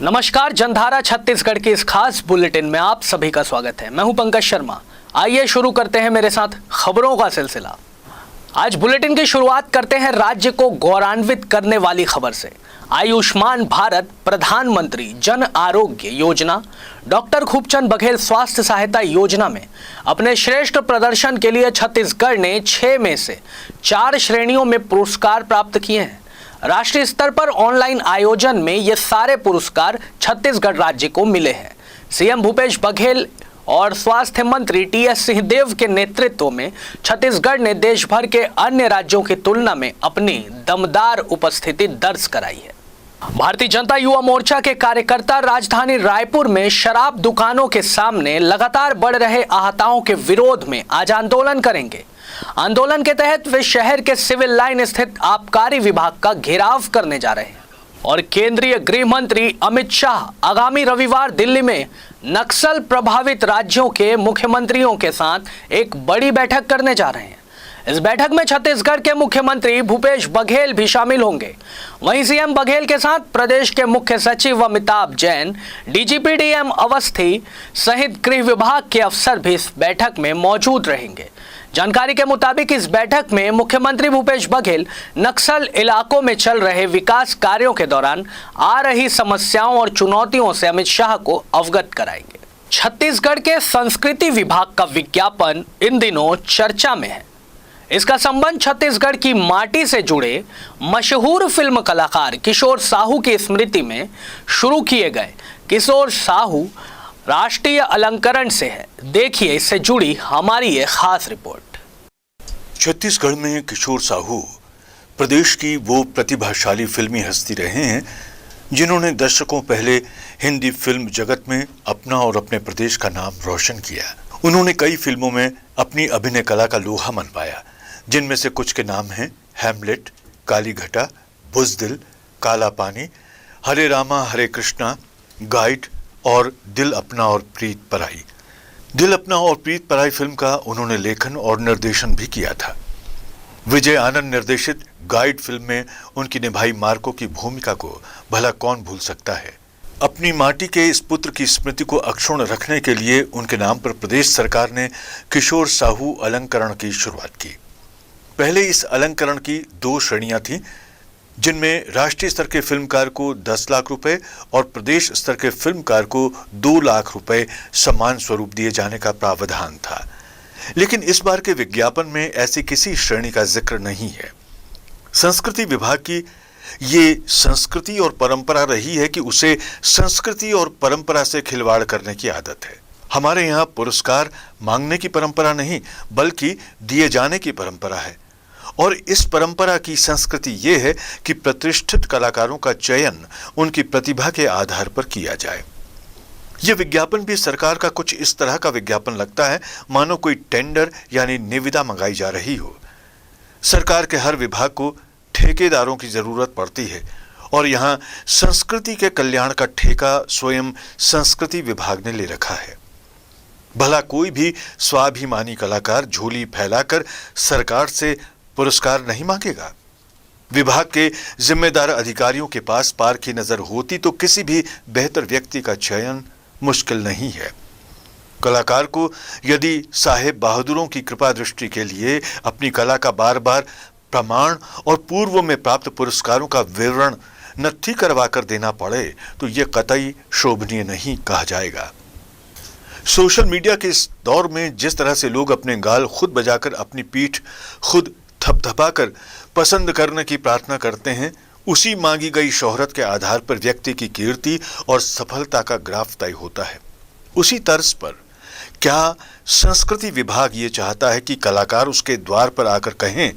नमस्कार, जनधारा छत्तीसगढ़ के इस खास बुलेटिन में आप सभी का स्वागत है। मैं हूं पंकज शर्मा। आइए शुरू करते हैं मेरे साथ खबरों का सिलसिला। आज बुलेटिन की शुरुआत करते हैं राज्य को गौरवान्वित करने वाली खबर से। आयुष्मान भारत प्रधानमंत्री जन आरोग्य योजना, डॉक्टर खूबचंद बघेल स्वास्थ्य सहायता योजना में अपने श्रेष्ठ प्रदर्शन के लिए छत्तीसगढ़ ने 6 में से 4 श्रेणियों में पुरस्कार प्राप्त किए हैं। राष्ट्रीय स्तर पर ऑनलाइन आयोजन में ये सारे पुरस्कार छत्तीसगढ़ राज्य को मिले हैं। सीएम भूपेश बघेल और स्वास्थ्य मंत्री टीएस सिंहदेव के नेतृत्व में छत्तीसगढ़ ने देश भर के अन्य राज्यों की तुलना में अपनी दमदार उपस्थिति दर्ज कराई है। भारतीय जनता युवा मोर्चा के कार्यकर्ता राजधानी रायपुर में शराब दुकानों के सामने लगातार बढ़ रहे आहताओं के विरोध में आज आंदोलन करेंगे। आंदोलन के तहत वे शहर के सिविल लाइन स्थित आबकारी विभाग का घेराव करने जा रहे हैं और केंद्रीय गृह मंत्री अमित शाह आगामी रविवार दिल्ली में नक्सल प्रभावित राज्यों के मुख्यमंत्रियों के साथ एक बड़ी बैठक करने जा रहे हैं। इस बैठक में छत्तीसगढ़ के मुख्यमंत्री भूपेश बघेल भी शामिल होंगे। वहीं सीएम बघेल के साथ प्रदेश के मुख्य सचिव अमिताभ जैन, डीजीपी डीएम अवस्थी सहित गृह विभाग के अफसर भी इस बैठक में मौजूद रहेंगे। जानकारी के मुताबिक इस बैठक में मुख्यमंत्री भूपेश बघेल नक्सल इलाकों में चल रहे विकास कार्यों के दौरान आ रही समस्याओं और चुनौतियों से अमित शाह को अवगत कराएंगे। छत्तीसगढ़ के संस्कृति विभाग का विज्ञापन इन दिनों चर्चा में है। इसका संबंध छत्तीसगढ़ की माटी से जुड़े मशहूर फिल्म कलाकार किशोर साहू की स्मृति में शुरू किए गए किशोर साहू राष्ट्रीय अलंकरण से है। देखिए इससे जुड़ी हमारी ये खास रिपोर्ट। छत्तीसगढ़ में किशोर साहू प्रदेश की वो प्रतिभाशाली फिल्मी हस्ती रहे हैं जिन्होंने दशकों पहले हिंदी फिल्म जगत में अपना और अपने प्रदेश का नाम रोशन किया। उन्होंने कई फिल्मों में अपनी अभिनय कला का लोहा मनवाया, जिनमें से कुछ के नाम हैं हैमलेट, काली घटा, बुज़दिल, काला पानी, हरे रामा हरे कृष्णा, गाइड और दिल अपना और प्रीत पराई। दिल अपना और प्रीत पराई फिल्म का उन्होंने लेखन और निर्देशन भी किया था। विजय आनंद निर्देशित गाइड फिल्म में उनकी निभाई मार्को की भूमिका को भला कौन भूल सकता है। अपनी माटी के इस पुत्र की स्मृति को अक्षुण्ण रखने के लिए उनके नाम पर प्रदेश सरकार ने किशोर साहू अलंकरण की शुरुआत की। पहले इस अलंकरण की 2 श्रेणियां थीं, जिनमें राष्ट्रीय स्तर के फिल्मकार को 10 लाख रुपए और प्रदेश स्तर के फिल्मकार को 2 लाख रुपए सम्मान स्वरूप दिए जाने का प्रावधान था। लेकिन इस बार के विज्ञापन में ऐसी किसी श्रेणी का जिक्र नहीं है। संस्कृति विभाग की ये संस्कृति और परंपरा रही है कि उसे संस्कृति और परंपरा से खिलवाड़ करने की आदत है। हमारे यहाँ पुरस्कार मांगने की परंपरा नहीं बल्कि दिए जाने की परंपरा है और इस परंपरा की संस्कृति ये है कि प्रतिष्ठित कलाकारों का चयन उनकी प्रतिभा के आधार पर किया जाए। यह विज्ञापन भी सरकार का कुछ इस तरह का विज्ञापन लगता है मानो कोई टेंडर यानी निविदा मंगाई जा रही हो। सरकार के हर विभाग को ठेकेदारों की जरूरत पड़ती है और यहाँ संस्कृति के कल्याण का ठेका स्वयं संस्कृति विभाग ने ले रखा है। भला कोई भी स्वाभिमानी कलाकार झोली फैलाकर सरकार से पुरस्कार नहीं मांगेगा। विभाग के जिम्मेदार अधिकारियों के पास पार की नजर होती तो किसी भी बेहतर व्यक्ति का चयन मुश्किल नहीं है। कलाकार को यदि साहेब बहादुरों की कृपा दृष्टि के लिए अपनी कला का बार बार प्रमाण और पूर्व में प्राप्त पुरस्कारों का विवरण नत्थी करवा कर देना पड़े तो यह कतई शोभनीय नहीं कहा जाएगा। सोशल मीडिया के इस दौर में जिस तरह से लोग अपने गाल खुद बजाकर अपनी पीठ खुद थपथपाकर पसंद करने की प्रार्थना करते हैं, उसी मांगी गई शोहरत के आधार पर व्यक्ति की कीर्ति और सफलता का ग्राफ तय होता है। उसी तर्ज पर क्या संस्कृति विभाग ये चाहता है कि कलाकार उसके द्वार पर आकर कहें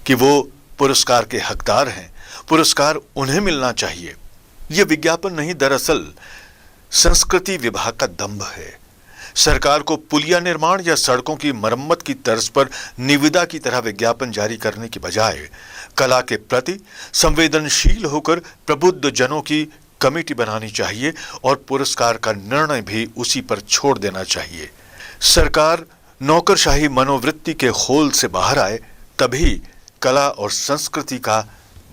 कि वो पुरस्कार के हकदार हैं, पुरस्कार उन्हें मिलना चाहिए? यह विज्ञापन नहीं, दरअसल संस्कृति विभाग का दंभ है। सरकार को पुलिया निर्माण या सड़कों की मरम्मत की तर्ज पर निविदा की तरह विज्ञापन जारी करने की बजाय कला के प्रति संवेदनशील होकर प्रबुद्ध जनों की कमेटी बनानी चाहिए और पुरस्कार का निर्णय भी उसी पर छोड़ देना चाहिए। सरकार नौकरशाही मनोवृत्ति के खोल से बाहर आए, तभी कला और संस्कृति का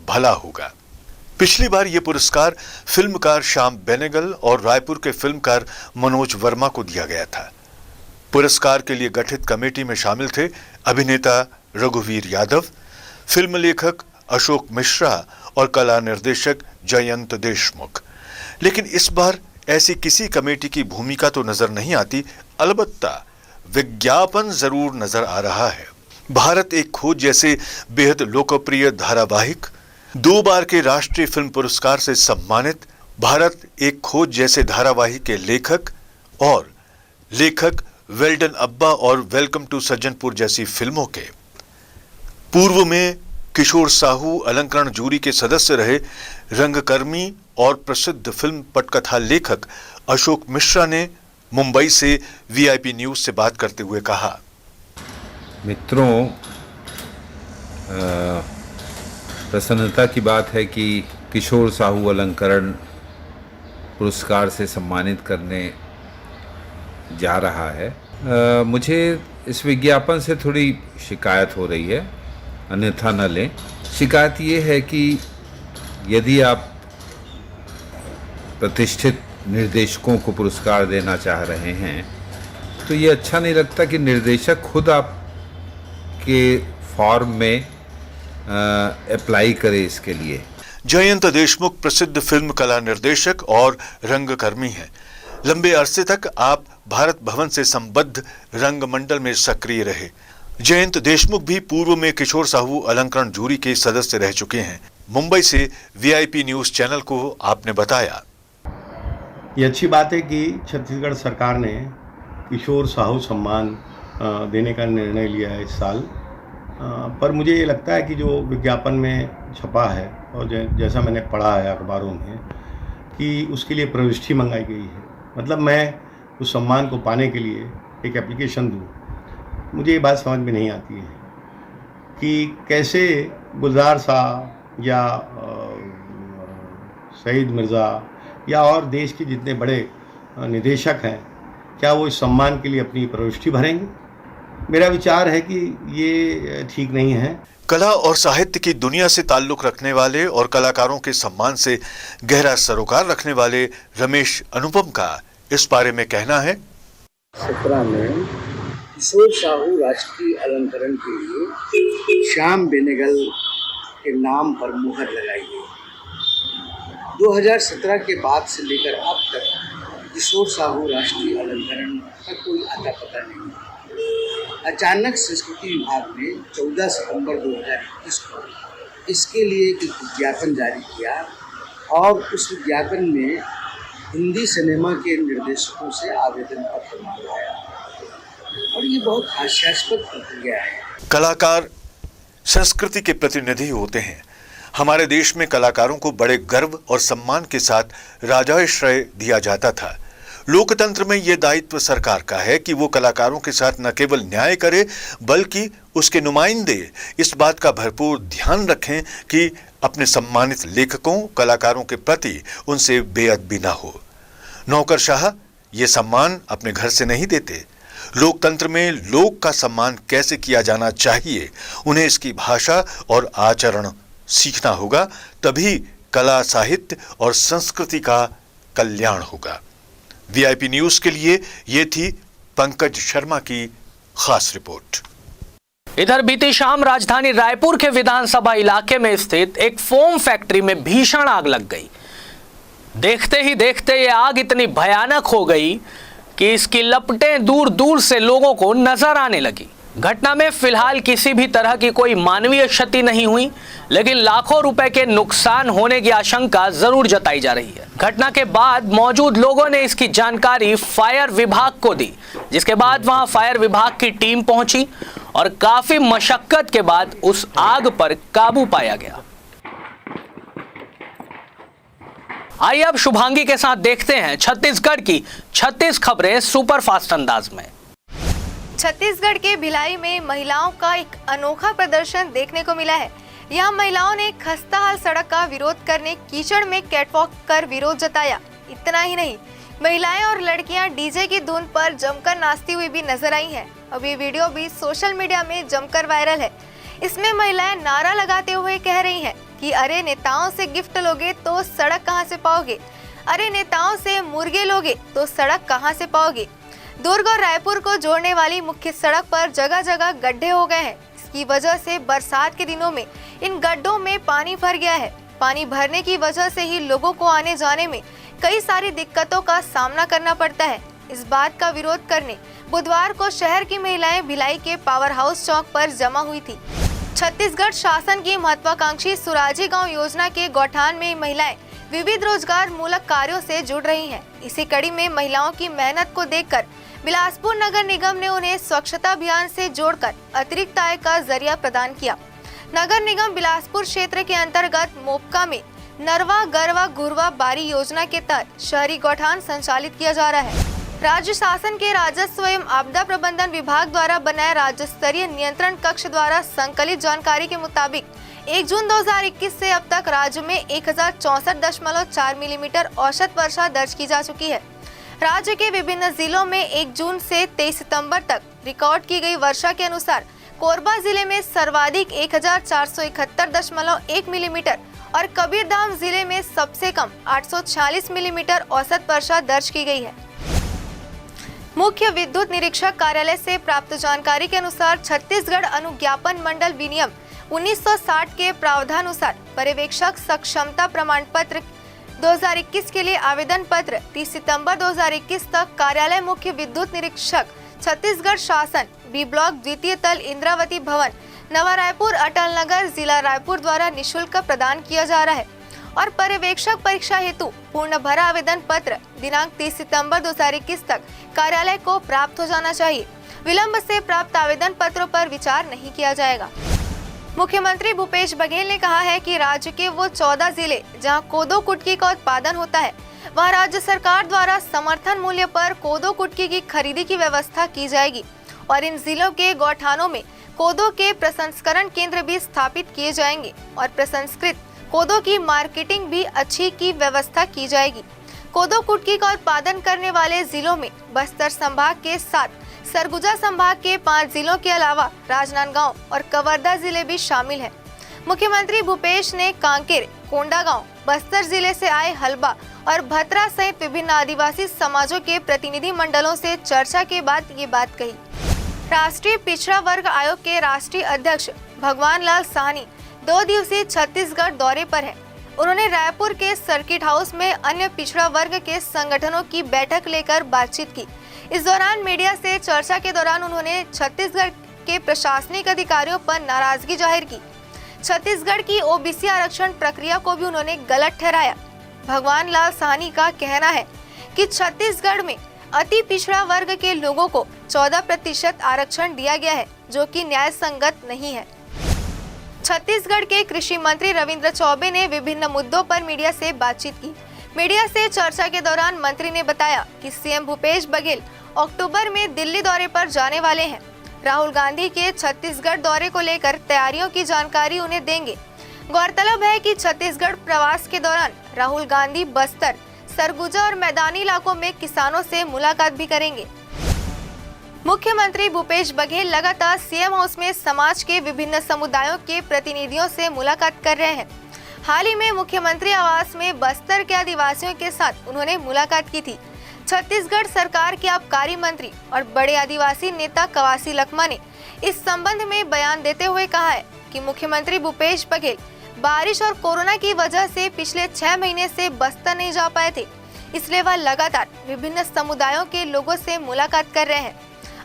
भला होगा। पिछली बार यह पुरस्कार फिल्मकार श्याम बेनेगल और रायपुर के फिल्मकार मनोज वर्मा को दिया गया था। पुरस्कार के लिए गठित कमेटी में शामिल थे अभिनेता रघुवीर यादव, फिल्म लेखक अशोक मिश्रा और कला निर्देशक जयंत देशमुख। लेकिन इस बार ऐसी किसी कमेटी की भूमिका तो नजर नहीं आती, अलबत्ता विज्ञापन जरूर नजर आ रहा है। भारत एक खोज जैसे बेहद लोकप्रिय धारावाहिक, 2 बार के राष्ट्रीय फिल्म पुरस्कार से सम्मानित भारत एक खोज जैसे धारावाहिक के लेखक वेल्डन अब्बा और वेलकम टू सज्जनपुर जैसी फिल्मों के पूर्व में किशोर साहू अलंकरण जूरी के सदस्य रहे रंगकर्मी और प्रसिद्ध फिल्म पटकथा लेखक अशोक मिश्रा ने मुंबई से वीआईपी न्यूज से बात करते हुए कहा, मित्रों, प्रसन्नता की बात है कि किशोर साहू अलंकरण पुरस्कार से सम्मानित करने जा रहा है। मुझे इस विज्ञापन से थोड़ी शिकायत हो रही है, अन्यथा न लें। शिकायत ये है कि यदि आप प्रतिष्ठित निर्देशकों को पुरस्कार देना चाह रहे हैं तो ये अच्छा नहीं लगता कि निर्देशक खुद आपके फॉर्म में अप्लाई करे इसके लिए। जयंत देशमुख प्रसिद्ध फिल्म कला निर्देशक और रंगकर्मी हैं। लंबे अरसे तक आप भारत भवन से संबद्ध रंगमंडल में सक्रिय रहे। जयंत देशमुख भी पूर्व में किशोर साहू अलंकरण जूरी के सदस्य रह चुके हैं। मुंबई से वीआईपी न्यूज चैनल को आपने बताया, ये अच्छी बात है कि छत्तीसगढ़ सरकार ने किशोर साहू सम्मान देने का निर्णय लिया है इस साल। पर मुझे ये लगता है कि जो विज्ञापन में छपा है और जैसा मैंने पढ़ा है अखबारों में कि उसके लिए प्रविष्टि मंगाई गई है, मतलब मैं उस सम्मान को पाने के लिए एक एप्लीकेशन दूँ। मुझे ये बात समझ में नहीं आती है कि कैसे गुलजार शाह या सईद मिर्ज़ा या और देश के जितने बड़े निदेशक हैं, क्या वो इस सम्मान के लिए अपनी प्रविष्टि भरेंगे। मेरा विचार है कि ये ठीक नहीं है। कला और साहित्य की दुनिया से ताल्लुक रखने वाले और कलाकारों के सम्मान से गहरा सरोकार रखने वाले रमेश अनुपम का इस बारे में कहना है, 17 में किशोर साहू राष्ट्रीय अलंकरण के लिए श्याम बेनेगल के नाम पर मुहर लगाई गई। 2017 के बाद से लेकर अब तक किशोर साहू राष्ट्रीय अलंकरण का कोई अता पता नहीं। अचानक संस्कृति विभाग ने 14 सितंबर 2021 को इसके लिए एक विज्ञापन जारी किया और उस विज्ञापन में हिंदी सिनेमा के निर्देशकों से आवेदन पत्र मंगवाया और ये बहुत हास्यास्पद प्रक्रिया है। कलाकार संस्कृति के प्रतिनिधि होते हैं। हमारे देश में कलाकारों को बड़े गर्व और सम्मान के साथ राजाश्रय दिया जाता था। लोकतंत्र में ये दायित्व सरकार का है कि वो कलाकारों के साथ न केवल न्याय करे बल्कि उसके नुमाइंदे इस बात का भरपूर ध्यान रखें कि अपने सम्मानित लेखकों कलाकारों के प्रति उनसे बेअदबी ना हो। नौकरशाह ये सम्मान अपने घर से नहीं देते। लोकतंत्र में लोक का सम्मान कैसे किया जाना चाहिए, उन्हें इसकी भाषा और आचरण सीखना होगा, तभी कला साहित्य और संस्कृति का कल्याण होगा। वीआईपी न्यूज के लिए ये थी पंकज शर्मा की खास रिपोर्ट। इधर बीती शाम राजधानी रायपुर के विधानसभा इलाके में स्थित एक फोम फैक्ट्री में भीषण आग लग गई। देखते ही देखते ये आग इतनी भयानक हो गई कि इसकी लपटें दूर दूर से लोगों को नजर आने लगी। घटना में फिलहाल किसी भी तरह की कोई मानवीय क्षति नहीं हुई, लेकिन लाखों रुपए के नुकसान होने की आशंका जरूर जताई जा रही है। घटना के बाद मौजूद लोगों ने इसकी जानकारी फायर विभाग को दी, जिसके बाद वहां फायर विभाग की टीम पहुंची और काफी मशक्कत के बाद उस आग पर काबू पाया गया। आइए अब शुभांगी के साथ देखते हैं छत्तीसगढ़ की 36 खबरें सुपरफास्ट अंदाज में। छत्तीसगढ़ के भिलाई में महिलाओं का एक अनोखा प्रदर्शन देखने को मिला है। यहाँ महिलाओं ने खस्ताहाल सड़क का विरोध करने कीचड़ में कैटवॉक कर विरोध जताया। इतना ही नहीं, महिलाएं और लड़कियां डीजे की धुन पर जमकर नाचती हुई भी नजर आई हैं। अब ये वीडियो भी सोशल मीडिया में जमकर वायरल है। इसमें महिलाएं नारा लगाते हुए कह रही हैं कि अरे नेताओं से गिफ्ट लोगे तो सड़क कहां से पाओगे, अरे नेताओं से मुर्गे लोगे तो सड़क कहां से पाओगे। दुर्ग और रायपुर को जोड़ने वाली मुख्य सड़क पर जगह जगह गड्ढे हो गए हैं। इसकी वजह से बरसात के दिनों में इन गड्ढों में पानी भर गया है। पानी भरने की वजह से ही लोगों को आने जाने में कई सारी दिक्कतों का सामना करना पड़ता है। इस बात का विरोध करने बुधवार को शहर की महिलाएं भिलाई के पावर हाउस चौक पर जमा हुई थी। छत्तीसगढ़ शासन की महत्वाकांक्षी सुराजी गांव योजना के गौठान में महिलाएं विविध रोजगार मूलक कार्यों से जुड़ रही हैं। इसी कड़ी में महिलाओं की मेहनत को देखकर बिलासपुर नगर निगम ने उन्हें स्वच्छता अभियान से जोड़कर अतिरिक्त आय का जरिया प्रदान किया। नगर निगम बिलासपुर क्षेत्र के अंतर्गत मोपका में नरवा गरवा घुरवा बारी योजना के तहत शहरी गौठान संचालित किया जा रहा है। राज्य शासन के राजस्व एवं आपदा प्रबंधन विभाग द्वारा बनाए राज्य स्तरीय नियंत्रण कक्ष द्वारा संकलित जानकारी के मुताबिक 1 जून 2021 से अब तक राज्य में 1064.4 मिलीमीटर औसत वर्षा दर्ज की जा चुकी है। राज्य के विभिन्न जिलों में 1 जून से 23 सितंबर तक रिकॉर्ड की गई वर्षा के अनुसार कोरबा जिले में सर्वाधिक 1471.1 मिलीमीटर और कबीरधाम जिले में सबसे कम 846 मिलीमीटर औसत वर्षा दर्ज की गई है। मुख्य विद्युत निरीक्षक कार्यालय से प्राप्त जानकारी के अनुसार छत्तीसगढ़ अनुज्ञापन मंडल विनियम 1960 के प्रावधानुसार पर्यवेक्षक सक्षमता प्रमाण पत्र 2021 के लिए आवेदन पत्र 30 सितंबर 2021 तक कार्यालय मुख्य विद्युत निरीक्षक छत्तीसगढ़ शासन बी ब्लॉक द्वितीय तल इंद्रावती भवन नवा रायपुर अटल नगर जिला रायपुर द्वारा निःशुल्क प्रदान किया जा रहा है और पर्यवेक्षक परीक्षा हेतु पूर्ण भरा आवेदन पत्र दिनांक 30 सितंबर 2021 तक कार्यालय को प्राप्त हो जाना चाहिए। विलंब से प्राप्त आवेदन पत्रों पर विचार नहीं किया जाएगा। मुख्यमंत्री भूपेश बघेल ने कहा है कि राज्य के वो 14 जिले जहां कोदो कुटकी का उत्पादन होता है वहां राज्य सरकार द्वारा समर्थन मूल्य पर कोदो कुटकी की खरीदी की व्यवस्था की जाएगी और इन जिलों के गौठानों में कोदो के प्रसंस्करण केंद्र भी स्थापित किए जाएंगे और प्रसंस्कृत कोदो की मार्केटिंग भी अच्छी की व्यवस्था की जाएगी। कोदो कुटकी का उत्पादन करने वाले जिलों में बस्तर संभाग के 7, सरगुजा संभाग के 5 जिलों के अलावा राजनांदगांव और कवर्धा जिले भी शामिल हैं। मुख्यमंत्री भूपेश ने कांकेर, कोंडागांव, बस्तर जिले से आए हलबा और भतरा सहित विभिन्न आदिवासी समाजों के प्रतिनिधि मंडलों से चर्चा के बाद ये बात कही। राष्ट्रीय पिछड़ा वर्ग आयोग के राष्ट्रीय अध्यक्ष भगवान लाल साहनी 2 दिवसीय छत्तीसगढ़ दौरे पर हैं। उन्होंने रायपुर के सर्किट हाउस में अन्य पिछड़ा वर्ग के संगठनों की बैठक लेकर बातचीत की। इस दौरान मीडिया से चर्चा के दौरान उन्होंने छत्तीसगढ़ के प्रशासनिक अधिकारियों पर नाराजगी जाहिर की। छत्तीसगढ़ की ओबीसी आरक्षण प्रक्रिया को भी उन्होंने गलत ठहराया। भगवान लाल साहनी का कहना है कि छत्तीसगढ़ में अति पिछड़ा वर्ग के लोगों को 14% आरक्षण दिया गया है, जो कि न्याय संगत नहीं है। छत्तीसगढ़ के कृषि मंत्री रविंद्र चौबे ने विभिन्न मुद्दों पर मीडिया से बातचीत की। मीडिया से चर्चा के दौरान मंत्री ने बताया कि सीएम भूपेश बघेल अक्टूबर में दिल्ली दौरे पर जाने वाले हैं। राहुल गांधी के छत्तीसगढ़ दौरे को लेकर तैयारियों की जानकारी उन्हें देंगे। गौरतलब है कि छत्तीसगढ़ प्रवास के दौरान राहुल गांधी बस्तर, सरगुजा और मैदानी इलाकों में किसानों से मुलाकात भी करेंगे। मुख्यमंत्री भूपेश बघेल लगातार सीएम हाउस में समाज के विभिन्न समुदायों के प्रतिनिधियों से मुलाकात कर रहे हैं। हाल ही में मुख्यमंत्री आवास में बस्तर के आदिवासियों के साथ उन्होंने मुलाकात की थी। छत्तीसगढ़ सरकार के आबकारी मंत्री और बड़े आदिवासी नेता कवासी लखमा ने इस संबंध में बयान देते हुए कहा है कि मुख्यमंत्री भूपेश बघेल बारिश और कोरोना की वजह से पिछले 6 महीने से बस्तर नहीं जा पाए थे, इसलिए वह लगातार विभिन्न समुदायों के लोगों से मुलाकात कर रहे हैं।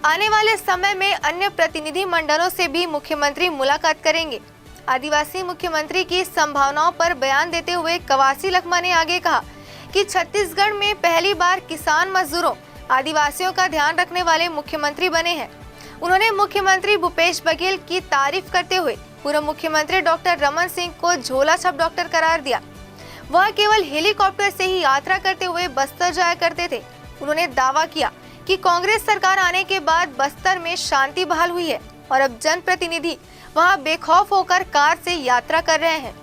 आने वाले समय में अन्य प्रतिनिधि मंडलों से भी मुख्यमंत्री मुलाकात करेंगे। आदिवासी मुख्यमंत्री की संभावनाओं पर बयान देते हुए कवासी लखमा ने आगे कहा कि छत्तीसगढ़ में पहली बार किसान मजदूरों, आदिवासियों का ध्यान रखने वाले मुख्यमंत्री बने हैं। उन्होंने मुख्यमंत्री भूपेश बघेल की तारीफ करते हुए पूर्व मुख्यमंत्री डॉक्टर रमन सिंह को झोला छाप डॉक्टर करार दिया। वह केवल हेलीकॉप्टर से ही यात्रा करते हुए बस्तर जाया करते थे। उन्होंने दावा किया कि कांग्रेस सरकार आने के बाद बस्तर में शांति बहाल हुई है और अब जनप्रतिनिधि वहां बेखौफ होकर कार से यात्रा कर रहे हैं।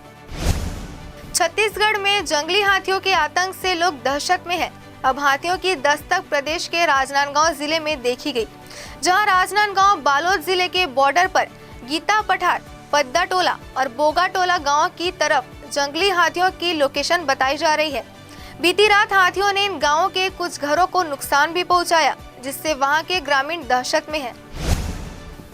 छत्तीसगढ़ में जंगली हाथियों के आतंक से लोग दहशत में हैं। अब हाथियों की दस्तक प्रदेश के राजनांदगांव जिले में देखी गई। जहां राजनांदगांव बालोद जिले के बॉर्डर पर गीता पठार, पद्दा टोला और बोगा टोला गांव की तरफ जंगली हाथियों की लोकेशन बताई जा रही है। बीती रात हाथियों ने इन गांवों के कुछ घरों को नुकसान भी पहुंचाया, जिससे वहां के ग्रामीण दहशत में हैं।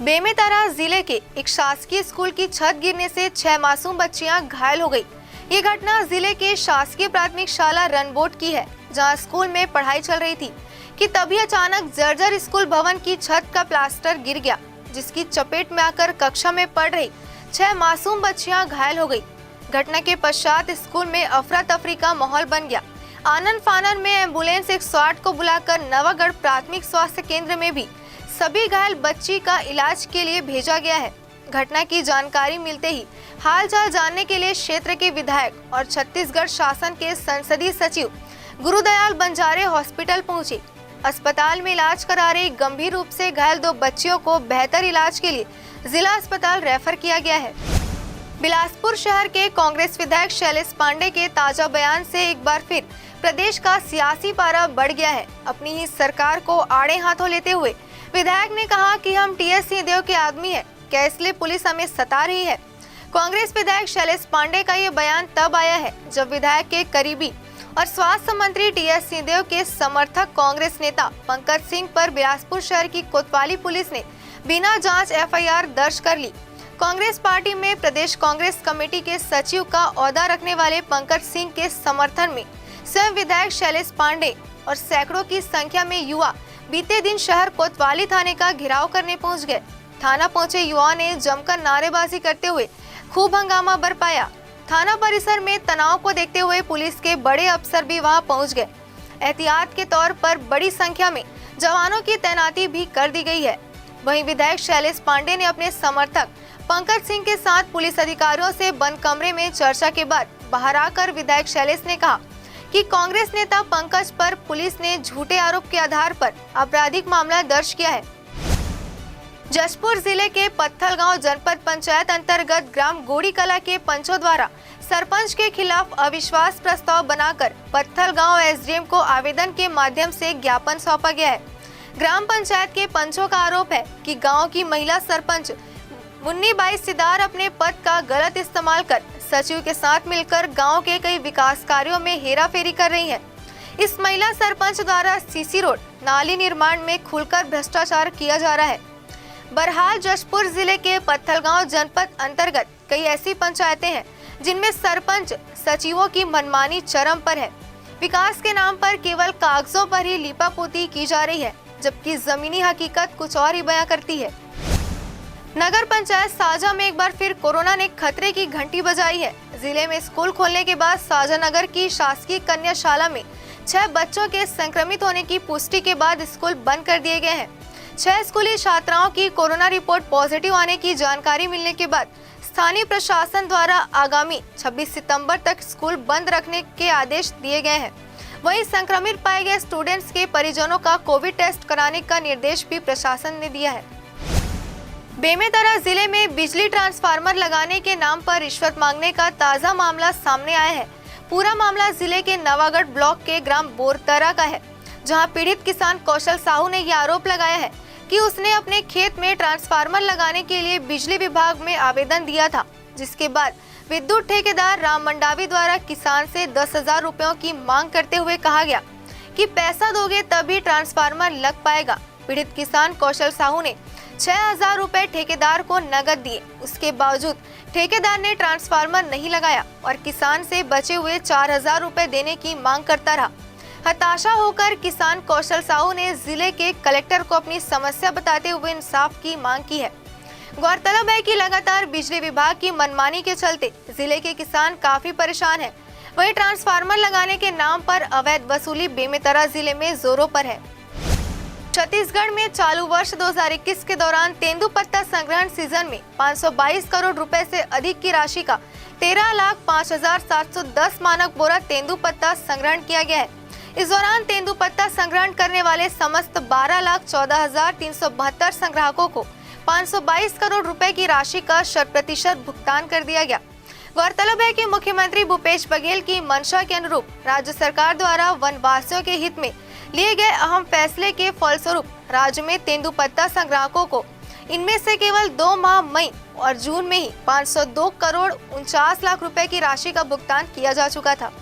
बेमेतरा जिले के एक शासकीय स्कूल की छत गिरने से 6 मासूम बच्चियां घायल हो गई। ये घटना जिले के शासकीय प्राथमिक शाला रनबोट की है, जहां स्कूल में पढ़ाई चल रही थी कि तभी अचानक जर्जर स्कूल भवन की छत का प्लास्टर गिर गया, जिसकी चपेट में आकर कक्षा में पढ़ रही 6 मासूम बच्चियां घायल हो गई। घटना के पश्चात स्कूल में अफरा तफरी का माहौल बन गया। आनन फानन में एम्बुलेंस 108 को बुलाकर नवागढ़ प्राथमिक स्वास्थ्य केंद्र में भी सभी घायल बच्ची का इलाज के लिए भेजा गया है। घटना की जानकारी मिलते ही हालचाल जानने के लिए क्षेत्र के विधायक और छत्तीसगढ़ शासन के संसदीय सचिव गुरुदयाल बंजारे हॉस्पिटल पहुंचे। अस्पताल में इलाज करा रही गंभीर रूप से घायल 2 बच्चियों को बेहतर इलाज के लिए जिला अस्पताल रेफर किया गया है। बिलासपुर शहर के कांग्रेस विधायक शैलेश पांडे के ताजा बयान से एक बार फिर प्रदेश का सियासी पारा बढ़ गया है। अपनी ही सरकार को आड़े हाथों लेते हुए विधायक ने कहा कि हम टीएस सिंहदेव के आदमी हैं, क्या इसलिए पुलिस हमें सता रही है। कांग्रेस विधायक शैलेश पांडे का ये बयान तब आया है जब विधायक के करीबी और स्वास्थ्य मंत्री टीएस सिंहदेव के समर्थक कांग्रेस नेता पंकज सिंह पर बिलासपुर शहर की कोतवाली पुलिस ने बिना जांच एफआईआर दर्ज कर ली। कांग्रेस पार्टी में प्रदेश कांग्रेस कमेटी के सचिव का ओहदा रखने वाले पंकज सिंह के समर्थन में स्वयं विधायक शैलेश पांडे और सैकड़ों की संख्या में युवा बीते दिन शहर कोतवाली थाने का घेराव करने पहुंच गए। थाना पहुंचे युवाओं ने जमकर नारेबाजी करते हुए खूब हंगामा बरपाया। थाना परिसर में तनाव को देखते हुए पुलिस के बड़े अफसर भी वहां पहुंच गए। एहतियात के तौर पर बड़ी संख्या में जवानों की तैनाती भी कर दी गई है। वहीं विधायक शैलेश पांडे ने अपने समर्थक पंकज सिंह के साथ पुलिस अधिकारियों से बंद कमरे में चर्चा के बाद बाहर आकर विधायक शैलेश ने कहा कि कांग्रेस नेता पंकज पर पुलिस ने झूठे आरोप के आधार पर आपराधिक मामला दर्ज किया है। जशपुर जिले के पत्थलगांव जनपद पंचायत अंतर्गत ग्राम गोड़ी कला के पंचों द्वारा सरपंच के खिलाफ अविश्वास प्रस्ताव बनाकर पत्थलगांव एसडीएम को आवेदन के माध्यम से ज्ञापन सौंपा गया है। ग्राम पंचायत के पंचों का आरोप है कि गांव की महिला सरपंच मुन्नीबाई सिदार अपने पद का गलत इस्तेमाल कर सचिव के साथ मिलकर गांव के कई विकास कार्यों में हेराफेरी कर रही है। इस महिला सरपंच द्वारा सीसी रोड, नाली निर्माण में खुलकर भ्रष्टाचार किया जा रहा है। बहरहाल जशपुर जिले के पत्थलगांव जनपद अंतर्गत कई ऐसी पंचायतें हैं जिनमें सरपंच सचिवों की मनमानी चरम पर है। विकास के नाम पर केवल कागजों पर ही लीपापोती की जा रही है, जबकि जमीनी हकीकत कुछ और ही बयां करती है। नगर पंचायत साजा में एक बार फिर कोरोना ने खतरे की घंटी बजाई है। जिले में स्कूल खोलने के बाद साजा नगर की शासकीय कन्या शाला में 6 बच्चों के संक्रमित होने की पुष्टि के बाद स्कूल बंद कर दिए गए हैं। 6 स्कूली छात्राओं की कोरोना रिपोर्ट पॉजिटिव आने की जानकारी मिलने के बाद स्थानीय प्रशासन द्वारा आगामी 26 सितंबर तक स्कूल बंद रखने के आदेश दिए गए हैं। वहीं संक्रमित पाए गए स्टूडेंट्स के परिजनों का कोविड टेस्ट कराने का निर्देश भी प्रशासन ने दिया है। बेमेतरा जिले में बिजली ट्रांसफार्मर लगाने के नाम पर रिश्वत मांगने का ताजा मामला सामने आया है। पूरा मामला जिले के नवागढ़ ब्लॉक के ग्राम बोरतरा का है, जहां पीड़ित किसान कौशल साहू ने यह आरोप लगाया है कि उसने अपने खेत में ट्रांसफार्मर लगाने के लिए बिजली विभाग में आवेदन दिया था, जिसके बाद विद्युत ठेकेदार राम मंडावी द्वारा किसान से 10,000 रुपयों की मांग करते हुए कहा गया कि पैसा दोगे तभी ट्रांसफार्मर लग पाएगा। पीड़ित किसान कौशल साहू ने 6,000 रुपए ठेकेदार को नगद दिए। उसके बावजूद ठेकेदार ने ट्रांसफार्मर नहीं लगाया और किसान से बचे हुए 4,000 रुपए देने की मांग करता रहा। हताशा होकर किसान कौशल साहू ने जिले के कलेक्टर को अपनी समस्या बताते हुए इंसाफ की मांग की है। गौरतलब है कि लगातार बिजली विभाग की मनमानी के चलते जिले के किसान काफी परेशान हैं। वहीं ट्रांसफार्मर लगाने के नाम पर अवैध वसूली बेमेतरा जिले में जोरों पर है। छत्तीसगढ़ में चालू वर्ष 2021 के दौरान तेंदुपत्ता संग्रहण सीजन में 522 करोड़ रुपए से अधिक की राशि का 13,05,710 मानक बोरा तेंदुपत्ता संग्रहण किया गया है। इस दौरान तेंदुपत्ता संग्रहण करने वाले समस्त 12,14,372 संग्राहकों को 522 करोड़ रुपए की राशि का 100% भुगतान कर दिया गया। गौरतलब है कि मुख्यमंत्री भूपेश बघेल की मंशा के अनुरूप राज्य सरकार द्वारा वनवासियों के हित में लिए गए अहम फैसले के फलस्वरूप राज्य में तेंदुपत्ता संग्राहकों को इनमें से केवल 2 माह मई और जून में ही 502 करोड़ 49 लाख रुपए की राशि का भुगतान किया जा चुका था।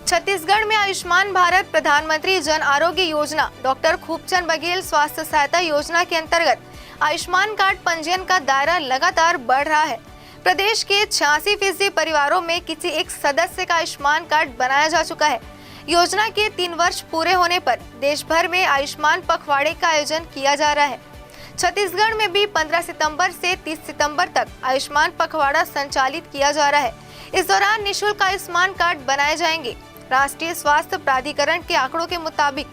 छत्तीसगढ़ में आयुष्मान भारत प्रधानमंत्री जन आरोग्य योजना डॉक्टर खूबचंद बघेल स्वास्थ्य सहायता योजना के अंतर्गत आयुष्मान कार्ड पंजीयन का दायरा लगातार बढ़ रहा है। प्रदेश के 86% परिवारों में किसी एक सदस्य का आयुष्मान कार्ड बनाया जा चुका है। योजना के 3 वर्ष पूरे होने पर देश भर में आयुष्मान पखवाड़े का आयोजन किया जा रहा है। छत्तीसगढ़ में भी 15 सितंबर से 30 सितंबर तक आयुष्मान पखवाड़ा संचालित किया जा रहा है। इस दौरान निःशुल्क आयुष्मान कार्ड बनाए जाएंगे। राष्ट्रीय स्वास्थ्य प्राधिकरण के आंकड़ों के मुताबिक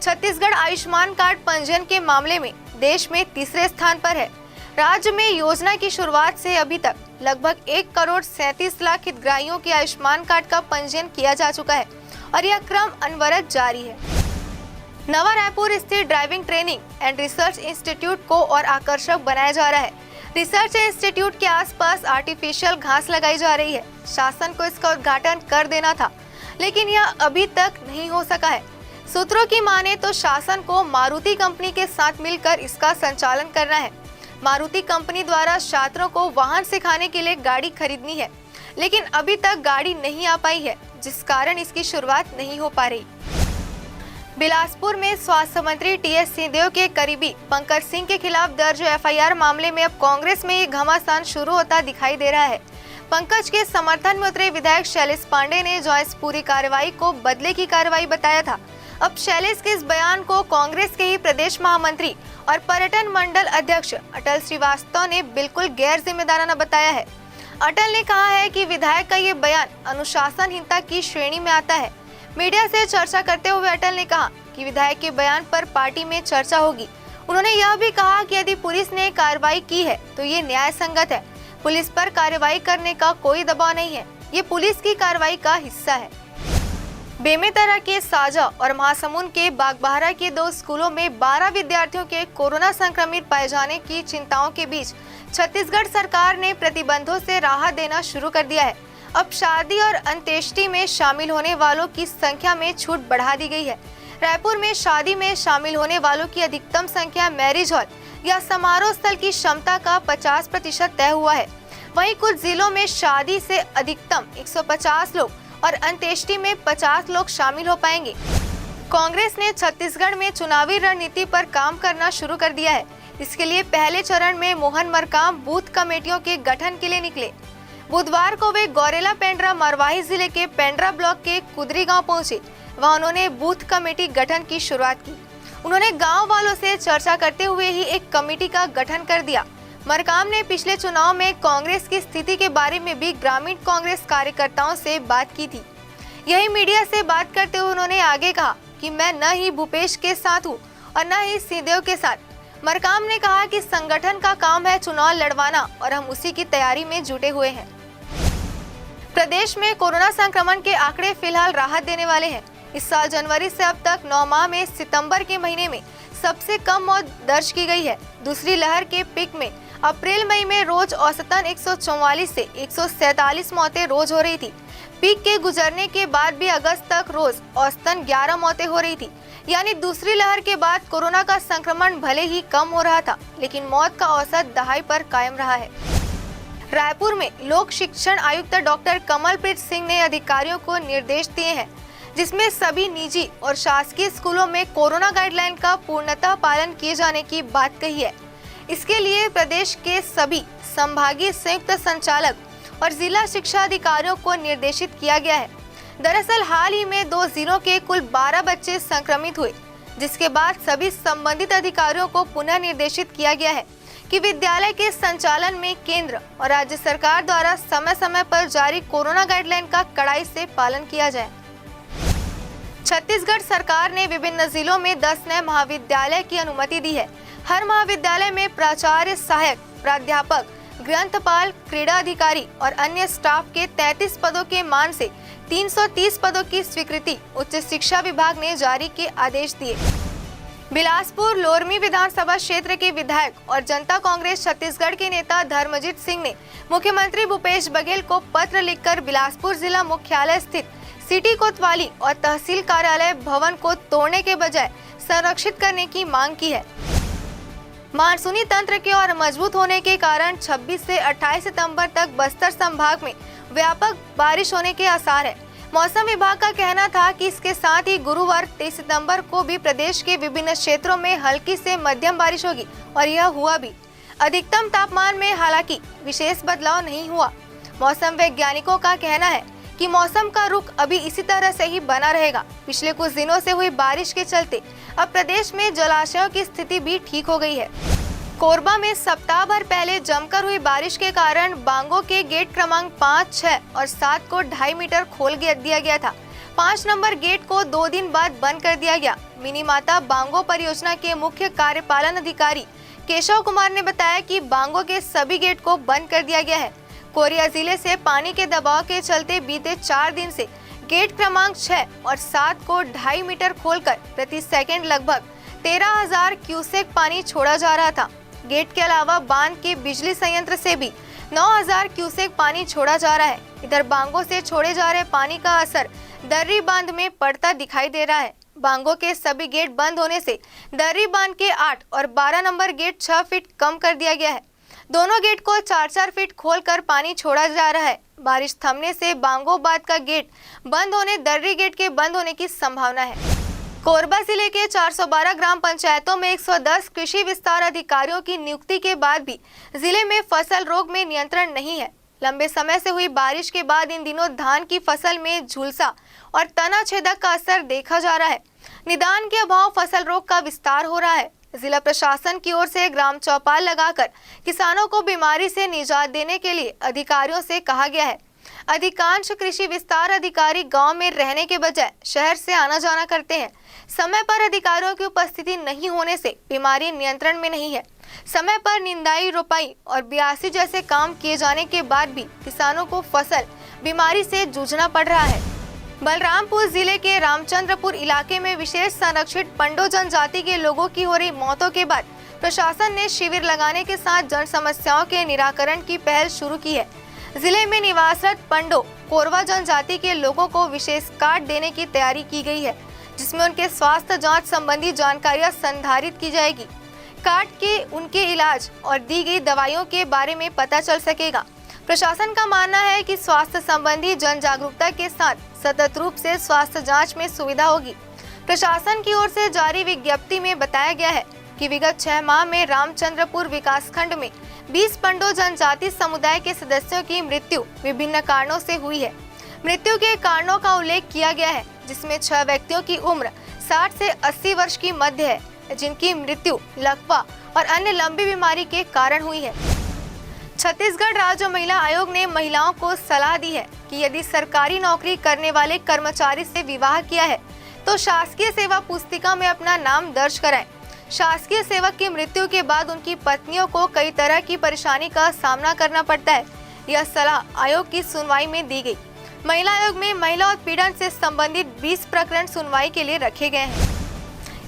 छत्तीसगढ़ आयुष्मान कार्ड पंजीयन के मामले में देश में तीसरे स्थान पर है। राज्य में योजना की शुरुआत से अभी तक लगभग 1 करोड़ 37 लाख हितग्राहियों के आयुष्मान कार्ड का पंजीयन किया जा चुका है और यह क्रम अनवरत जारी है। नवा रायपुर स्थित driving training and research institute को और आकर्षक बनाया जा रहा है। रिसर्च इंस्टीट्यूट के आसपास आर्टिफिशियल घास लगाई जा रही है। शासन को इसका उद्घाटन कर देना था, लेकिन यह अभी तक नहीं हो सका है। सूत्रों की माने तो शासन को मारुति कंपनी के साथ मिलकर इसका संचालन करना है। मारुति कंपनी द्वारा छात्रों को वाहन सिखाने के लिए गाड़ी खरीदनी है, लेकिन अभी तक गाड़ी नहीं आ पाई है, जिस कारण इसकी शुरुआत नहीं हो पा रही। बिलासपुर में स्वास्थ्य मंत्री टीएस सिंहदेव के करीबी पंकज सिंह के खिलाफ दर्ज एफआईआर मामले में अब कांग्रेस में ये घमासान शुरू होता दिखाई दे रहा है। पंकज के समर्थन में उतरे विधायक शैलेश पांडे ने जो इस पूरी कार्रवाई को बदले की कार्रवाई बताया था, अब शैलेश के इस बयान को कांग्रेस के ही प्रदेश महामंत्री और पर्यटन मंडल अध्यक्ष अटल श्रीवास्तव ने बिल्कुल गैर जिम्मेदाराना बताया है। अटल ने कहा है कि विधायक का ये बयान अनुशासनहीनता की श्रेणी में आता है। मीडिया से चर्चा करते हुए अटल ने कहा कि विधायक के बयान पर पार्टी में चर्चा होगी। उन्होंने यह भी कहा कि यदि पुलिस ने कार्रवाई की है तो ये न्याय संगत है। पुलिस पर कार्रवाई करने का कोई दबाव नहीं है, ये पुलिस की कार्रवाई का हिस्सा है। बेमेतरा के साजा और महासमुंद के बागबाहरा के 2 स्कूलों में 12 विद्यार्थियों के कोरोना संक्रमित पाए जाने की चिंताओं के बीच छत्तीसगढ़ सरकार ने प्रतिबंधों से राहत देना शुरू कर दिया है। अब शादी और अंत्येष्टि में शामिल होने वालों की संख्या में छूट बढ़ा दी गई है। रायपुर में शादी में शामिल होने वालों की अधिकतम संख्या मैरिज हॉल या समारोह स्थल की क्षमता का 50% तय हुआ है। वहीं कुछ जिलों में शादी से अधिकतम 150 लोग और अंत्येष्टि में 50 लोग शामिल हो पाएंगे। कांग्रेस ने छत्तीसगढ़ में चुनावी रणनीति पर काम करना शुरू कर दिया है। इसके लिए पहले चरण में मोहन मरकाम बूथ कमेटियों के गठन के लिए निकले। बुधवार को वे गौरेला पेंड्रा मरवाही जिले के पेंड्रा ब्लॉक के कुदरी गांव पहुंचे। वहां उन्होंने बूथ कमेटी गठन की शुरुआत की। उन्होंने गांव वालों से चर्चा करते हुए ही एक कमेटी का गठन कर दिया। मरकाम ने पिछले चुनाव में कांग्रेस की स्थिति के बारे में भी ग्रामीण कांग्रेस कार्यकर्ताओं से बात की थी। यही मीडिया से बात करते हुए उन्होंने आगे कहा कि मैं न ही भूपेश के साथ हूं और न ही सिंहदेव के साथ। मरकाम ने कहा कि संगठन का काम है चुनाव लड़वाना और हम उसी की तैयारी में जुटे हुए हैं। प्रदेश में कोरोना संक्रमण के आंकड़े फिलहाल राहत देने वाले हैं। इस साल जनवरी से अब तक 9 माह में सितंबर के महीने में सबसे कम मौत दर्ज की गई है। दूसरी लहर के पीक में अप्रैल मई में रोज औसतन 144 से 147 मौतें रोज हो रही थी। पीक के गुजरने के बाद भी अगस्त तक रोज औसतन 11 मौतें हो रही थी। यानी दूसरी लहर के बाद कोरोना का संक्रमण भले ही कम हो रहा था, लेकिन मौत का औसत दहाई पर कायम रहा है। रायपुर में लोक शिक्षण आयुक्त डॉक्टर कमलप्रीत सिंह ने अधिकारियों को निर्देश दिए हैं, जिसमें सभी निजी और शासकीय स्कूलों में कोरोना गाइडलाइन का पूर्णतः पालन किए जाने की बात कही है। इसके लिए प्रदेश के सभी संभागीय संयुक्त संचालक और जिला शिक्षा अधिकारियों को निर्देशित किया गया है। दरअसल हाल ही में 2 जिलों के कुल 12 बच्चे संक्रमित हुए, जिसके बाद सभी संबंधित अधिकारियों को पुनः निर्देशित किया गया है कि विद्यालय के संचालन में केंद्र और राज्य सरकार द्वारा समय समय पर जारी कोरोना गाइडलाइन का कड़ाई से पालन किया जाए। छत्तीसगढ़ सरकार ने विभिन्न जिलों में 10 नए महाविद्यालय की अनुमति दी है। हर महाविद्यालय में प्राचार्य, सहायक प्राध्यापक, ग्रंथपाल, क्रीड़ा अधिकारी और अन्य स्टाफ के 33 पदों के मान से 330 पदों की स्वीकृति उच्च शिक्षा विभाग ने जारी के आदेश दिए। बिलासपुर लोरमी विधानसभा क्षेत्र के विधायक और जनता कांग्रेस छत्तीसगढ़ के नेता धर्मजीत सिंह ने मुख्यमंत्री भूपेश बघेल को पत्र लिखकर बिलासपुर जिला मुख्यालय स्थित सिटी कोतवाली और तहसील कार्यालय भवन को तोड़ने के बजाय संरक्षित करने की मांग की है। मानसूनी तंत्र के और मजबूत होने के कारण 26 से 28 सितंबर तक बस्तर संभाग में व्यापक बारिश होने के आसार है। मौसम विभाग का कहना था कि इसके साथ ही गुरुवार 23 सितंबर को भी प्रदेश के विभिन्न क्षेत्रों में हल्की से मध्यम बारिश होगी और यह हुआ भी। अधिकतम तापमान में हालांकि विशेष बदलाव नहीं हुआ। मौसम वैज्ञानिकों का कहना है कि मौसम का रुख अभी इसी तरह से ही बना रहेगा। पिछले कुछ दिनों से हुई बारिश के चलते अब प्रदेश में जलाशयों की स्थिति भी ठीक हो गई है। कोरबा में सप्ताह भर पहले जमकर हुई बारिश के कारण बांगो के गेट क्रमांक 5, 6 और 7 को 2.5 मीटर खोल दिया गया था। 5 नंबर गेट को 2 दिन बाद बंद कर दिया गया। मिनी माता बांगो परियोजना के मुख्य कार्यपालन अधिकारी केशव कुमार ने बताया कि बांगो के सभी गेट को बंद कर दिया गया है। कोरिया जिले से पानी के दबाव के चलते बीते 4 दिन से गेट क्रमांक 6 और 7 को 2.5 मीटर खोलकर प्रति सेकंड लगभग 13,000 क्यूसेक पानी छोड़ा जा रहा था। गेट के अलावा बांध के बिजली संयंत्र से भी 9,000 क्यूसेक पानी छोड़ा जा रहा है। इधर बांगो से छोड़े जा रहे पानी का असर दर्री बांध में पड़ता दिखाई दे रहा है। बांगो के सभी गेट बंद होने से दर्री बांध के 8 और 12 नंबर गेट 6 फीट कम कर दिया गया है। दोनों गेट को 4-4 फीट खोलकर पानी छोड़ा जा रहा है। बारिश थमने से बांगो बांध का गेट बंद होने दर्री गेट के बंद होने की संभावना है। कोरबा जिले के 412 ग्राम पंचायतों में 110 कृषि विस्तार अधिकारियों की नियुक्ति के बाद भी जिले में फसल रोग में नियंत्रण नहीं है। लंबे समय से हुई बारिश के बाद इन दिनों धान की फसल में झुलसा और तना छेदक का असर देखा जा रहा है। निदान के अभाव फसल रोग का विस्तार हो रहा है। जिला प्रशासन की ओर से ग्राम चौपाल लगाकर किसानों को बीमारी से निजात देने के लिए अधिकारियों से कहा गया है। अधिकांश कृषि विस्तार अधिकारी गांव में रहने के बजाय शहर से आना जाना करते हैं। समय पर अधिकारियों की उपस्थिति नहीं होने से बीमारी नियंत्रण में नहीं है। समय पर निंदाई, रोपाई और ब्यासी जैसे काम किए जाने के बाद भी किसानों को फसल बीमारी से जूझना पड़ रहा है। बलरामपुर जिले के रामचंद्रपुर इलाके में विशेष संरक्षित पंडो जनजाति के लोगों की हो रही मौतों के बाद प्रशासन ने शिविर लगाने के साथ जन समस्याओं के निराकरण की पहल शुरू की है। जिले में निवासरत पंडो कोरवा जनजाति के लोगों को विशेष कार्ड देने की तैयारी की गई है, जिसमें उनके स्वास्थ्य जांच संबंधी जानकारियां संधारित की जाएगी। कार्ड के उनके इलाज और दी गई दवाइयों के बारे में पता चल सकेगा। प्रशासन का मानना है कि स्वास्थ्य संबंधी जन जागरूकता के साथ सतत रूप से स्वास्थ्य जांच में सुविधा होगी। प्रशासन की ओर से जारी विज्ञप्ति में बताया गया है कि विगत 6 माह में रामचंद्रपुर विकासखंड में 20 पंडो जनजाति समुदाय के सदस्यों की मृत्यु विभिन्न कारणों से हुई है। मृत्यु के कारणों का उल्लेख किया गया है, जिसमें 6 व्यक्तियों की उम्र 60 से 80 वर्ष की मध्य है, जिनकी मृत्यु लकवा और अन्य लंबी बीमारी के कारण हुई है। छत्तीसगढ़ राज्य महिला आयोग ने महिलाओं को सलाह दी है कि यदि सरकारी नौकरी करने वाले कर्मचारी से विवाह किया है तो शासकीय सेवा पुस्तिका में अपना नाम दर्ज कराएं। शासकीय सेवक की मृत्यु के बाद उनकी पत्नियों को कई तरह की परेशानी का सामना करना पड़ता है। यह सलाह आयोग की सुनवाई में दी गई। महिला आयोग में महिला उत्पीड़न से संबंधित 20 प्रकरण सुनवाई के लिए रखे गए हैं।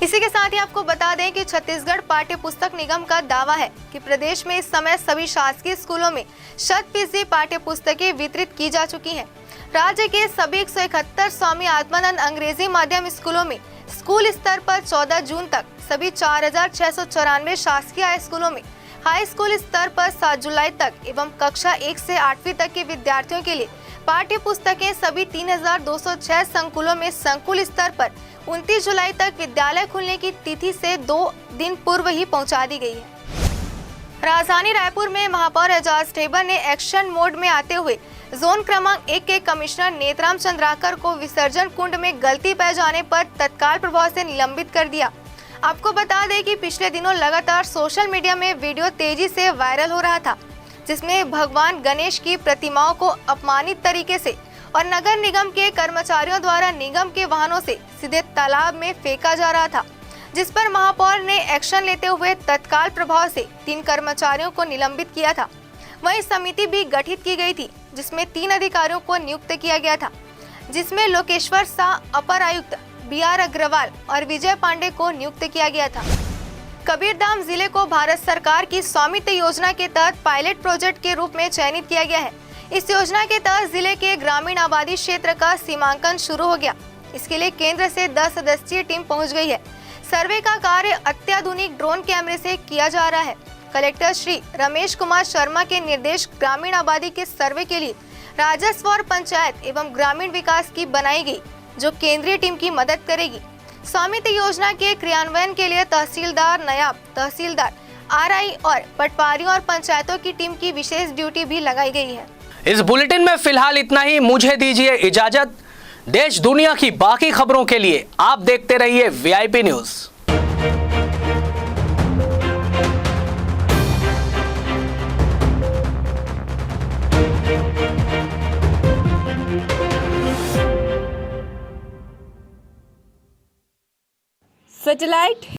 इसी के साथ ही आपको बता दें कि छत्तीसगढ़ पाठ्य पुस्तक निगम का दावा है कि प्रदेश में इस समय सभी शासकीय स्कूलों में 100% पाठ्य पुस्तकें वितरित की जा चुकी हैं। राज्य के सभी 171 स्वामी आत्मानंद अंग्रेजी माध्यम स्कूलों में स्कूल स्तर पर 14 जून तक, सभी 4,694 शासकीय हाई स्कूलों में हाई स्कूल स्तर पर 7 जुलाई तक एवं कक्षा 1 से 8वीं तक के विद्यार्थियों के लिए पाठ्य पुस्तकें सभी 3,206 संकुलों में संकुल स्तर पर 29 जुलाई तक विद्यालय खुलने की तिथि से 2 दिन पूर्व ही पहुंचा दी गई है। राजधानी रायपुर में महापौर एजाज ढेबर ने एक्शन मोड में आते हुए जोन क्रमांक 1 के कमिश्नर नेतराम चंद्राकर को विसर्जन कुंड में गलती पाए जाने पर तत्काल प्रभाव से निलंबित कर दिया। आपको बता दें कि पिछले दिनों लगातार सोशल मीडिया में वीडियो तेजी से वायरल हो रहा था, जिसमें भगवान गणेश की प्रतिमाओं को अपमानित तरीके से और नगर निगम के कर्मचारियों द्वारा निगम के वाहनों से सीधे तालाब में फेंका जा रहा था, जिस पर महापौर ने एक्शन लेते हुए तत्काल प्रभाव से 3 कर्मचारियों को निलंबित किया था। वहीं समिति भी गठित की गई थी, जिसमें 3 अधिकारियों को नियुक्त किया गया था, जिसमें लोकेश्वर शाह, अपर आयुक्त BR अग्रवाल और विजय पांडे को नियुक्त किया गया था। कबीरधाम जिले को भारत सरकार की स्वामित्व योजना के तहत पायलट प्रोजेक्ट के रूप में चयनित किया गया है। इस योजना के तहत जिले के ग्रामीण आबादी क्षेत्र का सीमांकन शुरू हो गया। इसके लिए केंद्र से 10 सदस्यीय टीम पहुंच गई है। सर्वे का कार्य अत्याधुनिक ड्रोन कैमरे से किया जा रहा है। कलेक्टर श्री रमेश कुमार शर्मा के निर्देश ग्रामीण आबादी के सर्वे के लिए राजस्व और पंचायत एवं ग्रामीण विकास की बनाई गई, जो केंद्रीय टीम की मदद करेगी। स्वामित्व योजना के क्रियान्वयन के लिए तहसीलदार, नायब तहसीलदार, आरआई और पटवारियों और पंचायतों की टीम की विशेष ड्यूटी भी लगाई गई है। इस बुलेटिन में फिलहाल इतना ही। मुझे दीजिए इजाजत। देश दुनिया की बाकी खबरों के लिए आप देखते रहिए वीआईपी न्यूज। सैटेलाइट